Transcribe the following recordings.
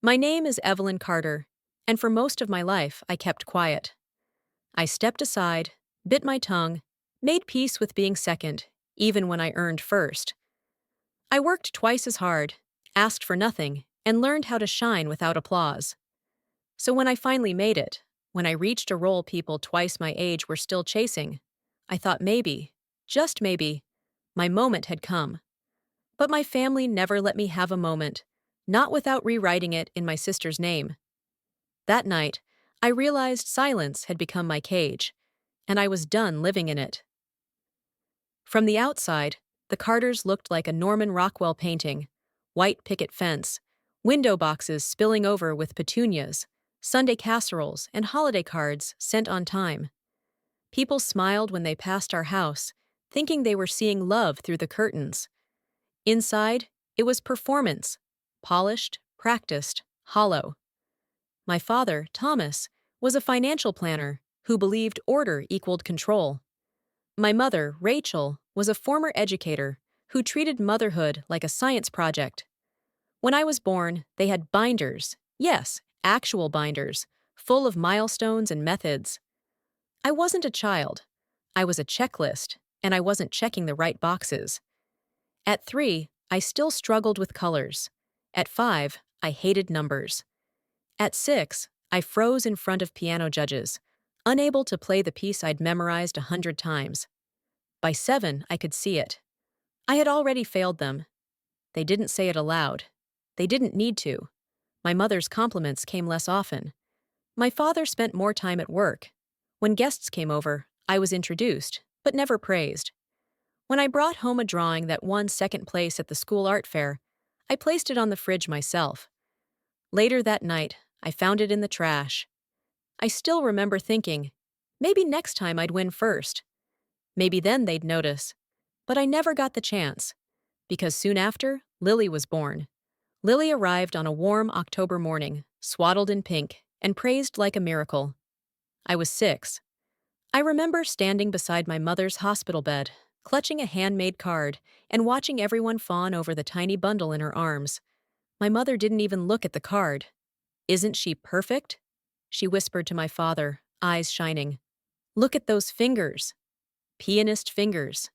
My name is Evelyn Carter, and for most of my life I kept quiet. I stepped aside, bit my tongue, made peace with being second, even when I earned first. I worked twice as hard, asked for nothing, and learned how to shine without applause. So when I finally made it, when I reached a role people twice my age were still chasing, I thought maybe, just maybe, my moment had come. But my family never let me have a moment, not without rewriting it in my sister's name. That night, I realized silence had become my cage, and I was done living in it. From the outside, the Carters looked like a Norman Rockwell painting: white picket fence, window boxes spilling over with petunias, Sunday casseroles, and holiday cards sent on time. People smiled when they passed our house, thinking they were seeing love through the curtains. Inside, it was performance: polished, practiced, hollow. My father, Thomas, was a financial planner who believed order equaled control. My mother, Rachel, was a former educator who treated motherhood like a science project. When I was born, they had binders, yes, actual binders, full of milestones and methods. I wasn't a child. I was a checklist, and I wasn't checking the right boxes. At 3, I still struggled with colors. At 5, I hated numbers. At 6, I froze in front of piano judges, unable to play the piece I'd memorized 100 times. By 7, I could see it. I had already failed them. They didn't say it aloud. They didn't need to. My mother's compliments came less often. My father spent more time at work. When guests came over, I was introduced, but never praised. When I brought home a drawing that won second place at the school art fair, I placed it on the fridge myself. Later that night, I found it in the trash. I still remember thinking, maybe next time I'd win first. Maybe then they'd notice. But I never got the chance, because soon after, Lily was born. Lily arrived on a warm October morning, swaddled in pink, and praised like a miracle. I was 6. I remember standing beside my mother's hospital bed, clutching a handmade card, and watching everyone fawn over the tiny bundle in her arms. My mother didn't even look at the card. "Isn't she perfect?" she whispered to my father, eyes shining. "Look at those fingers." Pianist fingers.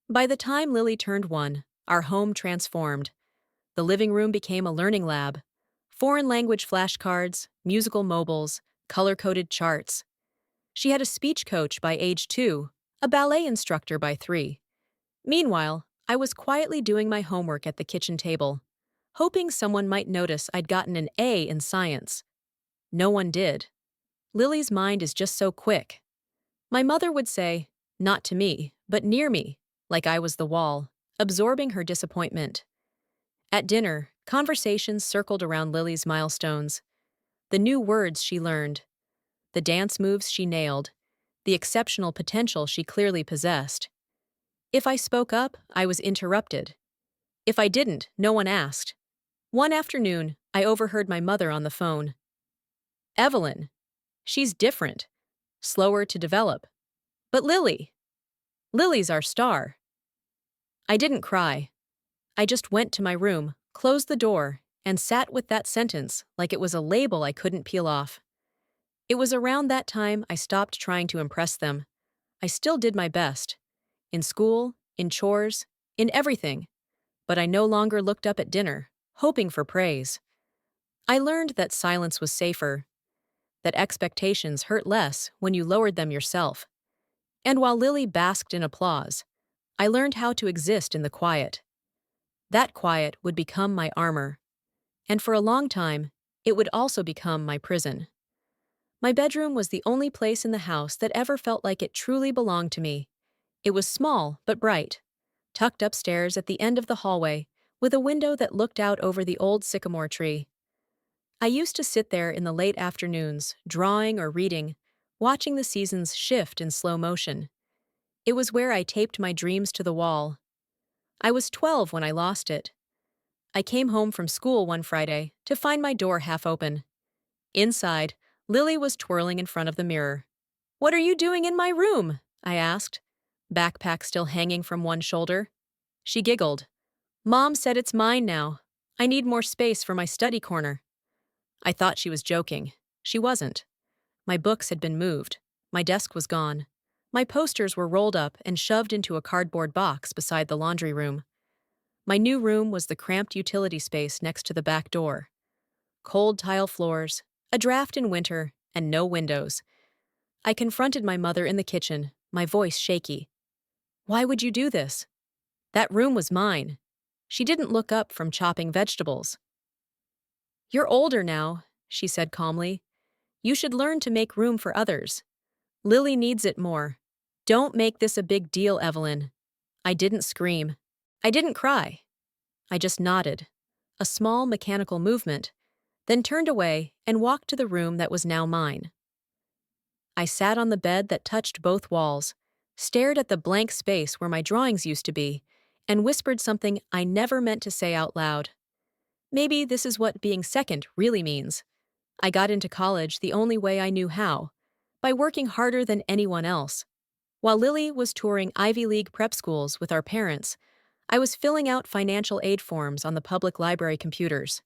By the time Lily turned 1, our home transformed. The living room became a learning lab. Foreign language flashcards, musical mobiles, color-coded charts. She had a speech coach by age 2, a ballet instructor by 3. Meanwhile, I was quietly doing my homework at the kitchen table, hoping someone might notice I'd gotten an A in science. No one did. Lily's mind is just so quick. My mother would say, not to me, but near me, like I was the wall, absorbing her disappointment. At dinner, conversations circled around Lily's milestones. The new words she learned, the dance moves she nailed, the exceptional potential she clearly possessed. If I spoke up, I was interrupted. If I didn't, no one asked. One afternoon, I overheard my mother on the phone. "Evelyn, she's different, slower to develop. But Lily's our star." I didn't cry. I just went to my room, closed the door, and sat with that sentence like it was a label I couldn't peel off. It was around that time I stopped trying to impress them. I still did my best. In school, in chores, in everything. But I no longer looked up at dinner, hoping for praise. I learned that silence was safer, that expectations hurt less when you lowered them yourself. And while Lily basked in applause, I learned how to exist in the quiet. That quiet would become my armor. And for a long time, it would also become my prison. My bedroom was the only place in the house that ever felt like it truly belonged to me. It was small but bright, tucked upstairs at the end of the hallway, with a window that looked out over the old sycamore tree. I used to sit there in the late afternoons, drawing or reading, watching the seasons shift in slow motion. It was where I taped my dreams to the wall. I was 12 when I lost it. I came home from school one Friday to find my door half open. Inside, Lily was twirling in front of the mirror. "What are you doing in my room?" I asked, backpack still hanging from one shoulder. She giggled. "Mom said it's mine now. I need more space for my study corner." I thought she was joking. She wasn't. My books had been moved. My desk was gone. My posters were rolled up and shoved into a cardboard box beside the laundry room. My new room was the cramped utility space next to the back door. Cold tile floors, a draft in winter, and no windows. I confronted my mother in the kitchen, my voice shaky. Why would you do this? That room was mine. She didn't look up from chopping vegetables. You're older now, she said calmly. You should learn to make room for others. Lily needs it more. Don't make this a big deal, Evelyn. I didn't scream. I didn't cry. I just nodded, a small mechanical movement, then turned away and walked to the room that was now mine. I sat on the bed that touched both walls, stared at the blank space where my drawings used to be, and whispered something I never meant to say out loud. Maybe this is what being second really means. I got into college the only way I knew how, by working harder than anyone else. While Lily was touring Ivy League prep schools with our parents, I was filling out financial aid forms on the public library computers.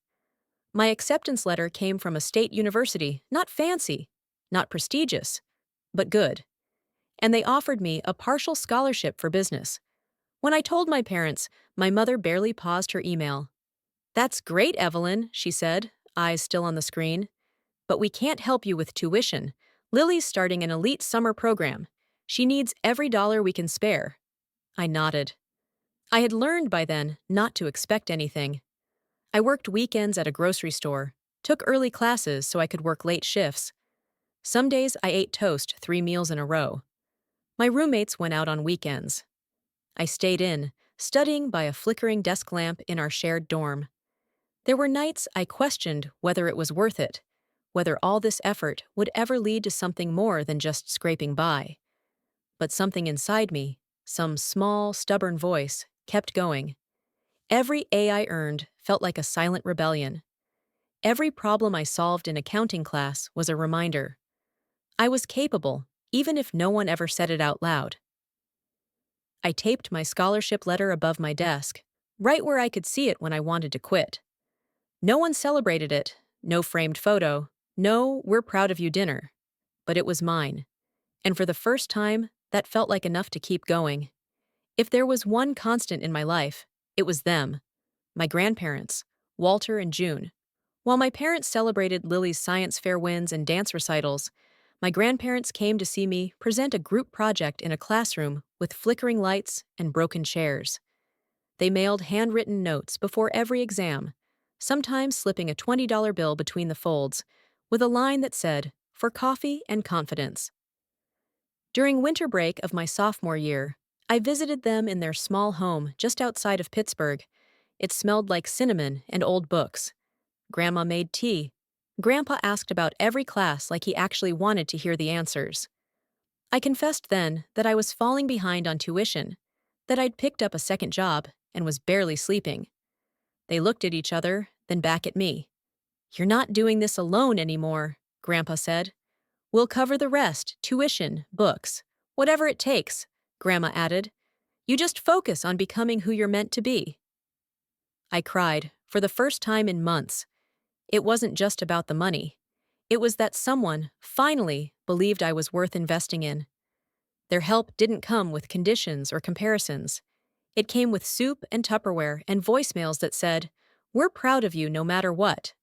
My acceptance letter came from a state university, not fancy, not prestigious, but good. And they offered me a partial scholarship for business. When I told my parents, my mother barely paused her email. "That's great, Evelyn," she said, eyes still on the screen. "But we can't help you with tuition. Lily's starting an elite summer program. She needs every dollar we can spare." I nodded. I had learned by then not to expect anything. I worked weekends at a grocery store, took early classes so I could work late shifts. Some days I ate toast 3 meals in a row. My roommates went out on weekends. I stayed in, studying by a flickering desk lamp in our shared dorm. There were nights I questioned whether it was worth it, whether all this effort would ever lead to something more than just scraping by. But something inside me, some small, stubborn voice, kept going. Every A I earned felt like a silent rebellion. Every problem I solved in accounting class was a reminder. I was capable, even if no one ever said it out loud. I taped my scholarship letter above my desk, right where I could see it when I wanted to quit. No one celebrated it, no framed photo, no "we're proud of you" dinner. But it was mine. And for the first time, that felt like enough to keep going. If there was one constant in my life, it was them. My grandparents, Walter and June. While my parents celebrated Lily's science fair wins and dance recitals, my grandparents came to see me present a group project in a classroom with flickering lights and broken chairs. They mailed handwritten notes before every exam, sometimes slipping a $20 bill between the folds, with a line that said, "For coffee and confidence." During winter break of my sophomore year, I visited them in their small home just outside of Pittsburgh. It smelled like cinnamon and old books. Grandma made tea. Grandpa asked about every class like he actually wanted to hear the answers. I confessed then that I was falling behind on tuition, that I'd picked up a second job and was barely sleeping. They looked at each other, then back at me. "You're not doing this alone anymore," Grandpa said. "We'll cover the rest, tuition, books, whatever it takes," Grandma added. "You just focus on becoming who you're meant to be." I cried, for the first time in months. It wasn't just about the money. It was that someone, finally, believed I was worth investing in. Their help didn't come with conditions or comparisons. It came with soup and Tupperware and voicemails that said, "We're proud of you no matter what."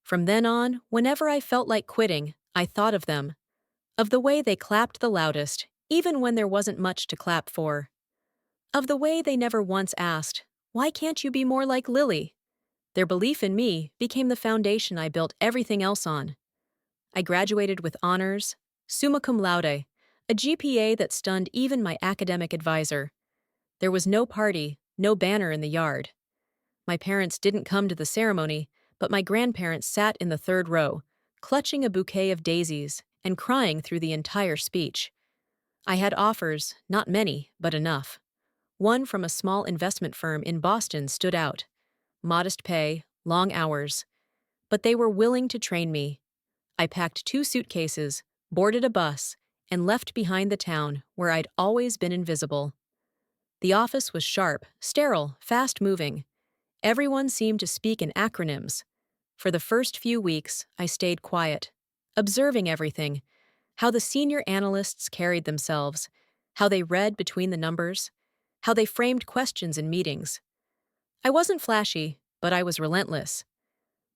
From then on, whenever I felt like quitting, I thought of them. Of the way they clapped the loudest, even when there wasn't much to clap for. Of the way they never once asked, "Why can't you be more like Lily?" Their belief in me became the foundation I built everything else on. I graduated with honors, summa cum laude, a GPA that stunned even my academic advisor. There was no party, no banner in the yard. My parents didn't come to the ceremony, but my grandparents sat in the third row, clutching a bouquet of daisies and crying through the entire speech. I had offers, not many, but enough. One from a small investment firm in Boston stood out. Modest pay, long hours. But they were willing to train me. I packed 2 suitcases, boarded a bus, and left behind the town where I'd always been invisible. The office was sharp, sterile, fast-moving. Everyone seemed to speak in acronyms. For the first few weeks, I stayed quiet, observing everything: how the senior analysts carried themselves, how they read between the numbers, how they framed questions in meetings. I wasn't flashy, but I was relentless.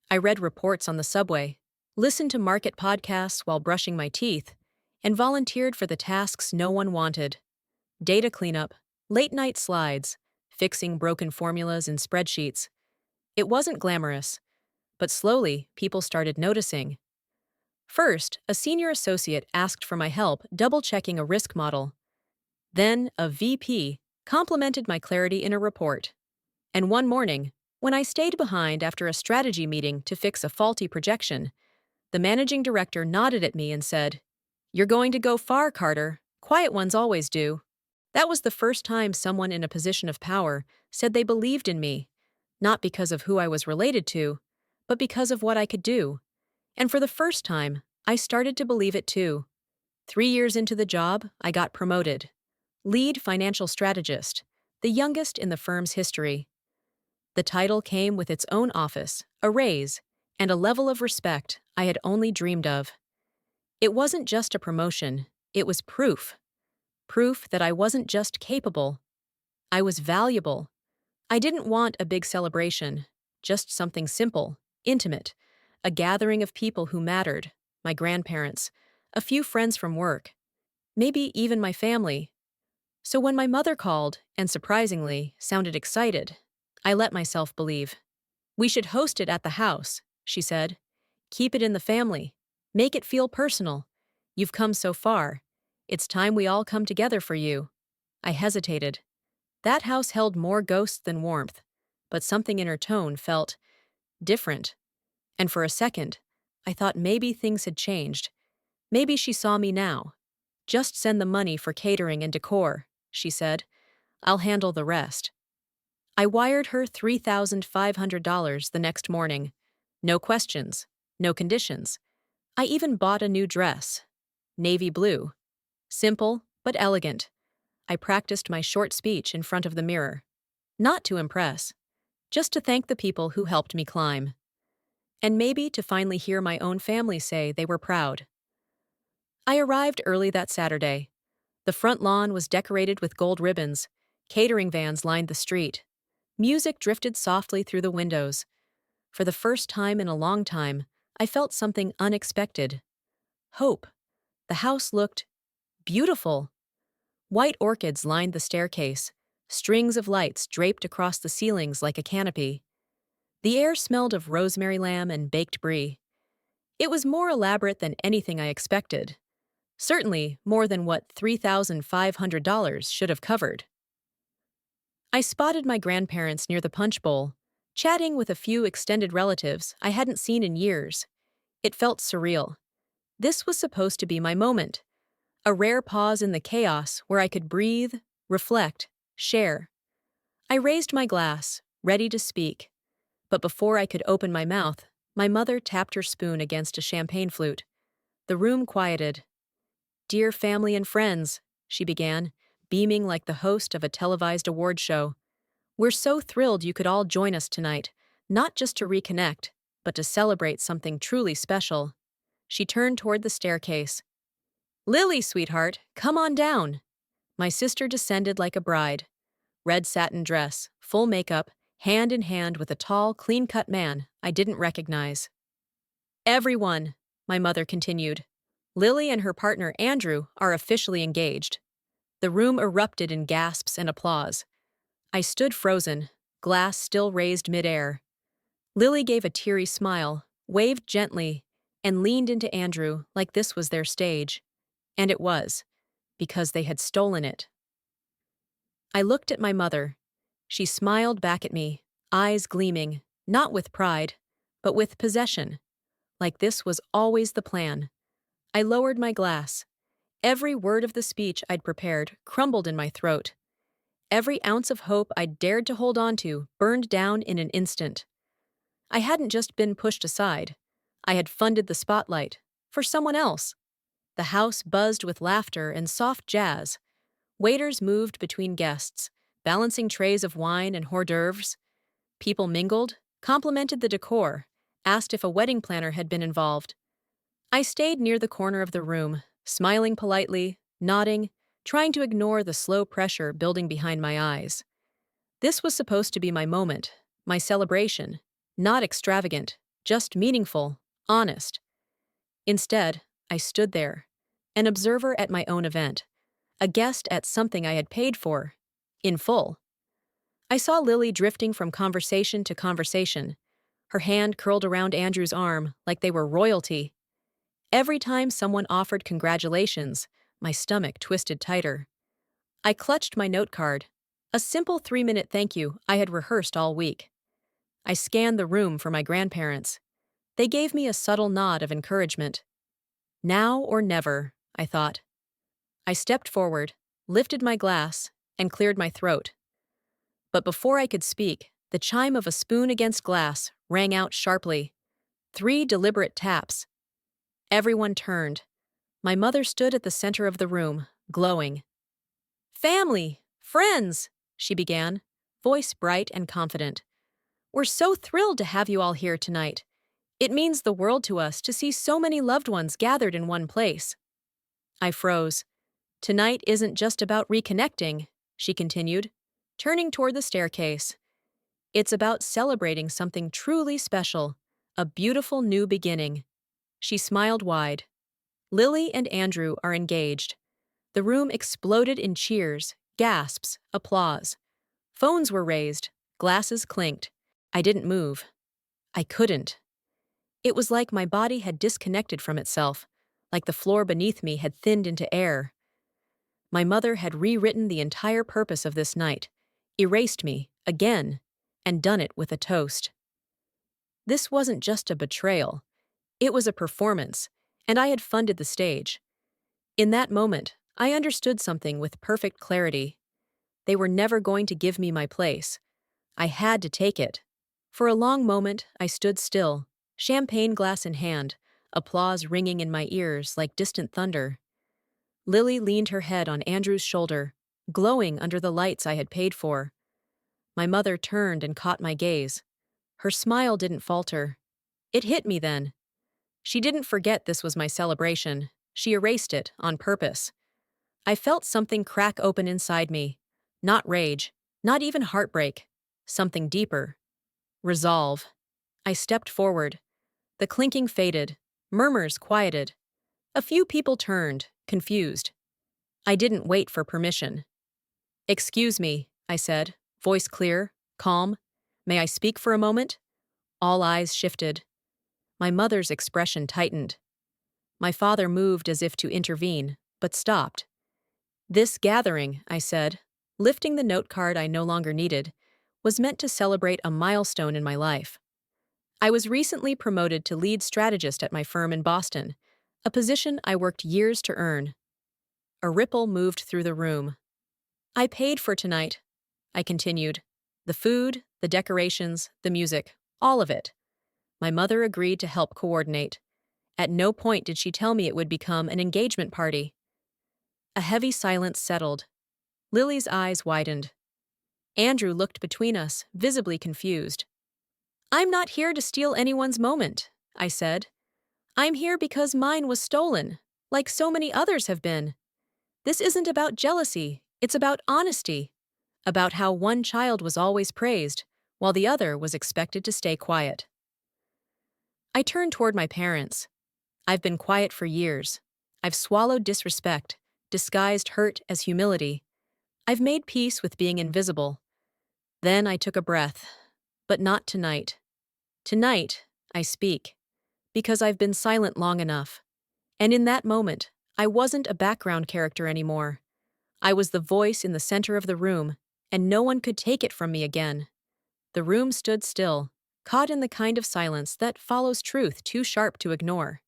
I read reports on the subway, listened to market podcasts while brushing my teeth, and volunteered for the tasks no one wanted: data cleanup, late-night slides, fixing broken formulas in spreadsheets. It wasn't glamorous, but slowly people started noticing. First, a senior associate asked for my help double-checking a risk model. Then, a VP complimented my clarity in a report. And one morning, when I stayed behind after a strategy meeting to fix a faulty projection, the managing director nodded at me and said, "You're going to go far, Carter. Quiet ones always do." That was the first time someone in a position of power said they believed in me, not because of who I was related to, but because of what I could do. And for the first time, I started to believe it too. 3 years into the job, I got promoted. Lead financial strategist, the youngest in the firm's history. The title came with its own office, a raise, and a level of respect I had only dreamed of. It wasn't just a promotion, it was proof. Proof that I wasn't just capable, I was valuable. I didn't want a big celebration, just something simple, intimate, a gathering of people who mattered: my grandparents, a few friends from work, maybe even my family. So when my mother called and surprisingly sounded excited, I let myself believe. "We should host it at the house," she said. "Keep it in the family. Make it feel personal. You've come so far. It's time we all come together for you." I hesitated. That house held more ghosts than warmth, but something in her tone felt different. And for a second, I thought maybe things had changed. Maybe she saw me now. "Just send the money for catering and decor," she said. "I'll handle the rest." I wired her $3,500 the next morning. No questions, no conditions. I even bought a new dress. Navy blue. Simple, but elegant. I practiced my short speech in front of the mirror. Not to impress, just to thank the people who helped me climb. And maybe to finally hear my own family say they were proud. I arrived early that Saturday. The front lawn was decorated with gold ribbons. Catering vans lined the street. Music drifted softly through the windows. For the first time in a long time, I felt something unexpected. Hope. The house looked beautiful. White orchids lined the staircase. Strings of lights draped across the ceilings like a canopy. The air smelled of rosemary lamb and baked brie. It was more elaborate than anything I expected. Certainly more than what $3,500 should have covered. I spotted my grandparents near the punch bowl, chatting with a few extended relatives I hadn't seen in years. It felt surreal. This was supposed to be my moment. A rare pause in the chaos where I could breathe, reflect, share. I raised my glass, ready to speak. But before I could open my mouth, my mother tapped her spoon against a champagne flute. The room quieted. "Dear family and friends," she began, beaming like the host of a televised award show. "We're so thrilled you could all join us tonight, not just to reconnect, but to celebrate something truly special." She turned toward the staircase. "Lily, sweetheart, come on down." My sister descended like a bride. Red satin dress, full makeup, hand in hand with a tall, clean-cut man I didn't recognize. "Everyone," my mother continued. "Lily and her partner Andrew are officially engaged." The room erupted in gasps and applause. I stood frozen, glass still raised midair. Lily gave a teary smile, waved gently, and leaned into Andrew like this was their stage. And it was, because they had stolen it. I looked at my mother. She smiled back at me, eyes gleaming, not with pride, but with possession. Like this was always the plan. I lowered my glass. Every word of the speech I'd prepared crumbled in my throat. Every ounce of hope I'd dared to hold on to burned down in an instant. I hadn't just been pushed aside. I had funded the spotlight for someone else. The house buzzed with laughter and soft jazz. Waiters moved between guests, balancing trays of wine and hors d'oeuvres. People mingled, complimented the decor, asked if a wedding planner had been involved. I stayed near the corner of the room, smiling politely, nodding, trying to ignore the slow pressure building behind my eyes. This was supposed to be my moment, my celebration, not extravagant, just meaningful, honest. Instead, I stood there, an observer at my own event, a guest at something I had paid for, in full. I saw Lily drifting from conversation to conversation, her hand curled around Andrew's arm like they were royalty. Every time someone offered congratulations, my stomach twisted tighter. I clutched my note card, a simple 3-minute thank you I had rehearsed all week. I scanned the room for my grandparents. They gave me a subtle nod of encouragement. Now or never, I thought. I stepped forward, lifted my glass, and cleared my throat. But before I could speak, the chime of a spoon against glass rang out sharply. 3 deliberate taps. Everyone turned. My mother stood at the center of the room, glowing. "Family! Friends!" she began, voice bright and confident. "We're so thrilled to have you all here tonight. It means the world to us to see so many loved ones gathered in one place." I froze. "Tonight isn't just about reconnecting," she continued, turning toward the staircase. "It's about celebrating something truly special, a beautiful new beginning." She smiled wide. "Lily and Andrew are engaged." The room exploded in cheers, gasps, applause. Phones were raised, glasses clinked. I didn't move. I couldn't. It was like my body had disconnected from itself, like the floor beneath me had thinned into air. My mother had rewritten the entire purpose of this night, erased me, again, and done it with a toast. This wasn't just a betrayal. It was a performance, and I had funded the stage. In that moment, I understood something with perfect clarity. They were never going to give me my place. I had to take it. For a long moment, I stood still, champagne glass in hand, applause ringing in my ears like distant thunder. Lily leaned her head on Andrew's shoulder, glowing under the lights I had paid for. My mother turned and caught my gaze. Her smile didn't falter. It hit me then. She didn't forget this was my celebration. She erased it on purpose. I felt something crack open inside me. Not rage, not even heartbreak. Something deeper. Resolve. I stepped forward. The clinking faded. Murmurs quieted. A few people turned, confused. I didn't wait for permission. "Excuse me," I said, voice clear, calm. "May I speak for a moment?" All eyes shifted. My mother's expression tightened. My father moved as if to intervene, but stopped. "This gathering," I said, lifting the note card I no longer needed, was meant to celebrate a milestone in my life. I was recently promoted to lead strategist at my firm in Boston, a position I worked years to earn. A ripple moved through the room. "I paid for tonight," I continued. "The food, the decorations, the music, all of it." My mother agreed to help coordinate. At no point did she tell me it would become an engagement party. A heavy silence settled. Lily's eyes widened. Andrew looked between us, visibly confused. "I'm not here to steal anyone's moment," I said. "I'm here because mine was stolen, like so many others have been. This isn't about jealousy, it's about honesty, about how one child was always praised, while the other was expected to stay quiet." I turned toward my parents. I've been quiet for years. I've swallowed disrespect, disguised hurt as humility. I've made peace with being invisible. Then I took a breath. But not tonight. Tonight, I speak. Because I've been silent long enough. And in that moment, I wasn't a background character anymore. I was the voice in the center of the room, and no one could take it from me again. The room stood still, caught in the kind of silence that follows truth too sharp to ignore.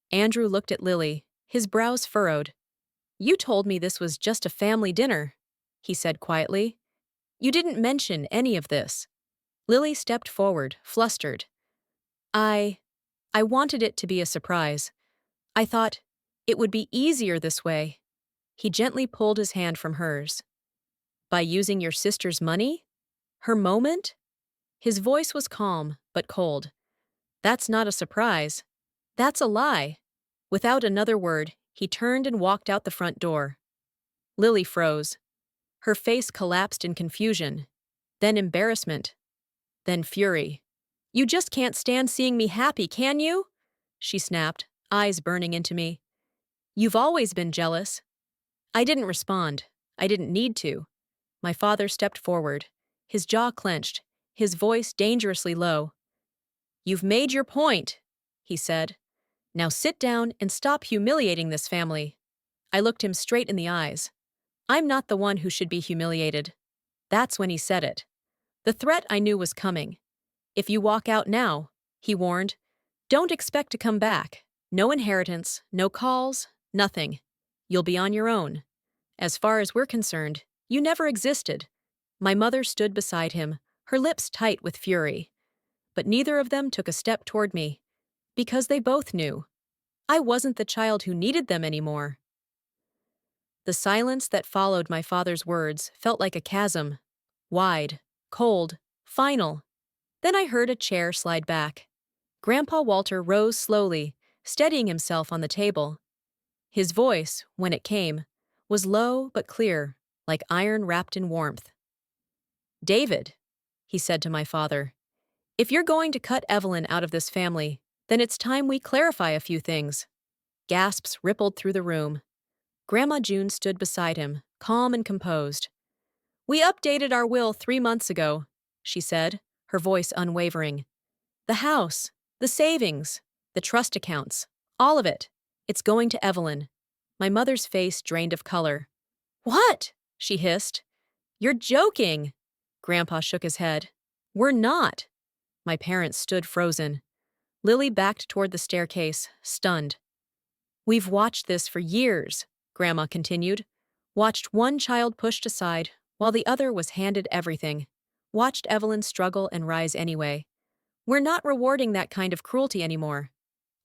Andrew looked at Lily, his brows furrowed. "You told me this was just a family dinner," he said quietly. "You didn't mention any of this." Lily stepped forward, flustered. I wanted it to be a surprise. I thought, it would be easier this way." He gently pulled his hand from hers. "By using your sister's money? Her moment?" His voice was calm, but cold. That's not a surprise. That's a lie. Without another word, he turned and walked out the front door. Lily froze. Her face collapsed in confusion, then embarrassment, then fury. You just can't stand seeing me happy, can you? She snapped, eyes burning into me. You've always been jealous. I didn't respond. I didn't need to. My father stepped forward, his jaw clenched, his voice dangerously low. You've made your point, he said. Now sit down and stop humiliating this family. I looked him straight in the eyes. I'm not the one who should be humiliated. That's when he said it. The threat I knew was coming. If you walk out now, he warned, don't expect to come back. No inheritance, no calls, nothing. You'll be on your own. As far as we're concerned, you never existed. My mother stood beside him, her lips tight with fury. But neither of them took a step toward me, because they both knew. I wasn't the child who needed them anymore. The silence that followed my father's words felt like a chasm. Wide, cold, final. Then I heard a chair slide back. Grandpa Walter rose slowly, steadying himself on the table. His voice, when it came, was low but clear, like iron wrapped in warmth. David, he said to my father, if you're going to cut Evelyn out of this family, then it's time we clarify a few things. Gasps rippled through the room. Grandma June stood beside him, calm and composed. We updated our will 3 months ago, she said, her voice unwavering. The house, the savings, the trust accounts, all of it. It's going to Evelyn. My mother's face drained of color. What? She hissed. You're joking. Grandpa shook his head. We're not. My parents stood frozen. Lily backed toward the staircase, stunned. We've watched this for years, Grandma continued. Watched one child pushed aside, while the other was handed everything. Watched Evelyn struggle and rise anyway. We're not rewarding that kind of cruelty anymore.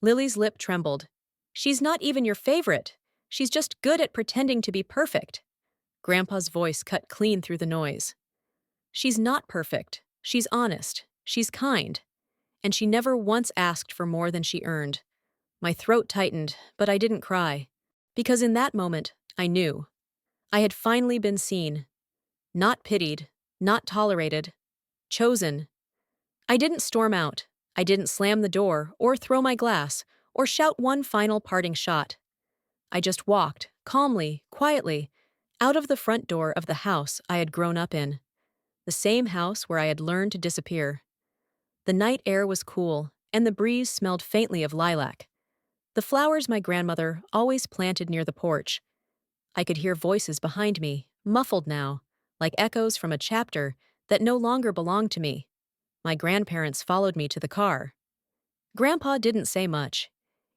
Lily's lip trembled. She's not even your favorite. She's just good at pretending to be perfect. Grandpa's voice cut clean through the noise. She's not perfect. She's honest. She's kind. And she never once asked for more than she earned. My throat tightened, but I didn't cry. Because in that moment, I knew. I had finally been seen. Not pitied. Not tolerated. Chosen. I didn't storm out. I didn't slam the door, or throw my glass, or shout one final parting shot. I just walked, calmly, quietly, out of the front door of the house I had grown up in. The same house where I had learned to disappear. The night air was cool, and the breeze smelled faintly of lilac. The flowers my grandmother always planted near the porch. I could hear voices behind me, muffled now, like echoes from a chapter that no longer belonged to me. My grandparents followed me to the car. Grandpa didn't say much.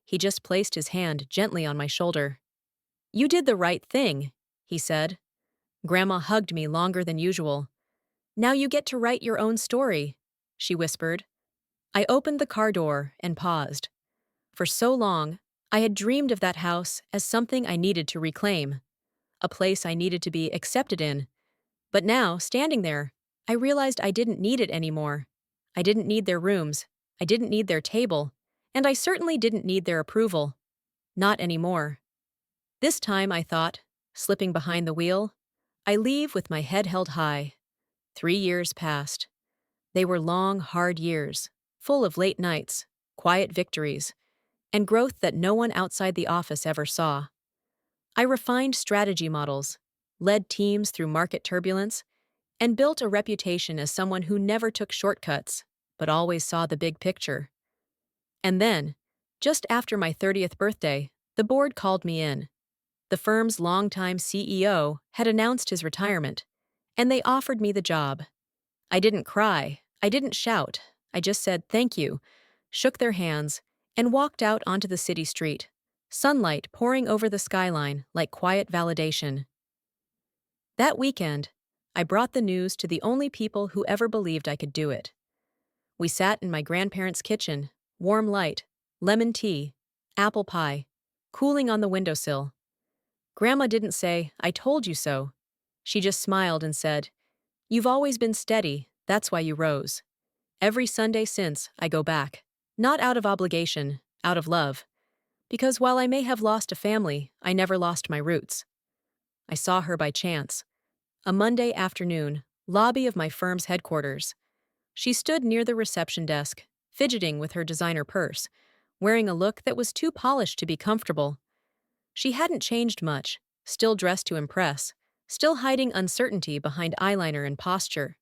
He just placed his hand gently on my shoulder. You did the right thing, he said. Grandma hugged me longer than usual. Now you get to write your own story, she whispered. I opened the car door and paused. For so long, I had dreamed of that house as something I needed to reclaim, a place I needed to be accepted in. But now, standing there, I realized I didn't need it anymore. I didn't need their rooms, I didn't need their table, and I certainly didn't need their approval. Not anymore. This time, I thought, slipping behind the wheel, I leave with my head held high. 3 years passed. They were long, hard years, full of late nights, quiet victories, and growth that no one outside the office ever saw. I refined strategy models, led teams through market turbulence, and built a reputation as someone who never took shortcuts, but always saw the big picture. And then, just after my 30th birthday, the board called me in. The firm's longtime CEO had announced his retirement, and they offered me the job. I didn't cry, I didn't shout, I just said thank you, shook their hands, and walked out onto the city street, sunlight pouring over the skyline like quiet validation. That weekend, I brought the news to the only people who ever believed I could do it. We sat in my grandparents' kitchen, warm light, lemon tea, apple pie, cooling on the windowsill. Grandma didn't say, I told you so. She just smiled and said, You've always been steady, that's why you rose. Every Sunday since, I go back. Not out of obligation, out of love. Because while I may have lost a family, I never lost my roots. I saw her by chance. A Monday afternoon, lobby of my firm's headquarters. She stood near the reception desk, fidgeting with her designer purse, wearing a look that was too polished to be comfortable. She hadn't changed much, still dressed to impress, still hiding uncertainty behind eyeliner and posture.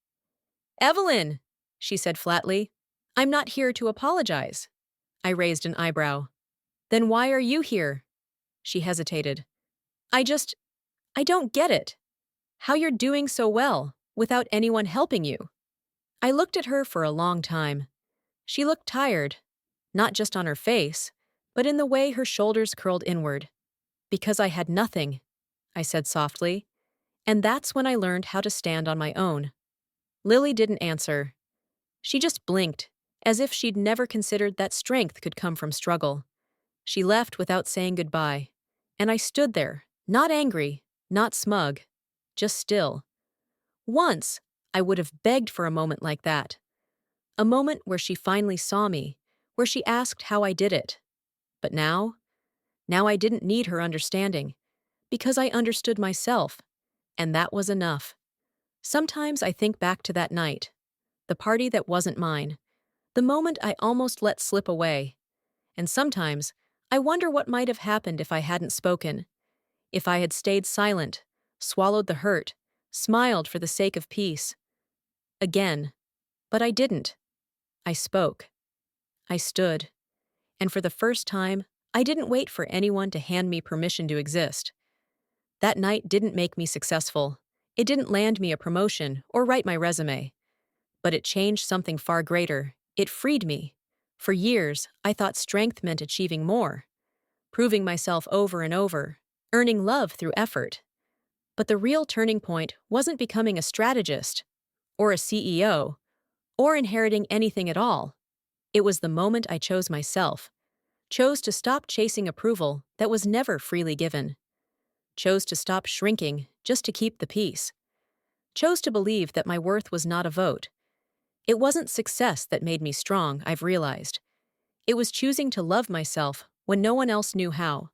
"Evelyn," she said flatly, "I'm not here to apologize." I raised an eyebrow. "Then why are you here?" She hesitated. I just, I don't get it. How you're doing so well, without anyone helping you." I looked at her for a long time. She looked tired, not just on her face, but in the way her shoulders curled inward. "Because I had nothing," I said softly, and that's when I learned how to stand on my own. Lily didn't answer. She just blinked, as if she'd never considered that strength could come from struggle. She left without saying goodbye, and I stood there, not angry, not smug, just still. Once, I would have begged for a moment like that. A moment where she finally saw me, where she asked how I did it. But now I didn't need her understanding, because I understood myself, and that was enough. Sometimes I think back to that night, the party that wasn't mine, the moment I almost let slip away. And sometimes I wonder what might have happened if I hadn't spoken, if I had stayed silent, swallowed the hurt, smiled for the sake of peace. Again. But I didn't. I spoke. I stood. And for the first time, I didn't wait for anyone to hand me permission to exist. That night didn't make me successful. It didn't land me a promotion or write my resume. But it changed something far greater. It freed me. For years, I thought strength meant achieving more, proving myself over and over, earning love through effort. But the real turning point wasn't becoming a strategist, or a CEO, or inheriting anything at all. It was the moment I chose myself, chose to stop chasing approval that was never freely given, chose to stop shrinking just to keep the peace, chose to believe that my worth was not a vote. It wasn't success that made me strong, I've realized. It was choosing to love myself when no one else knew how.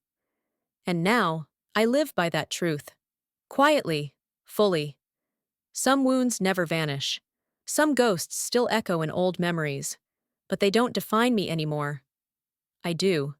And now, I live by that truth. Quietly, fully. Some wounds never vanish. Some ghosts still echo in old memories. But they don't define me anymore. I do.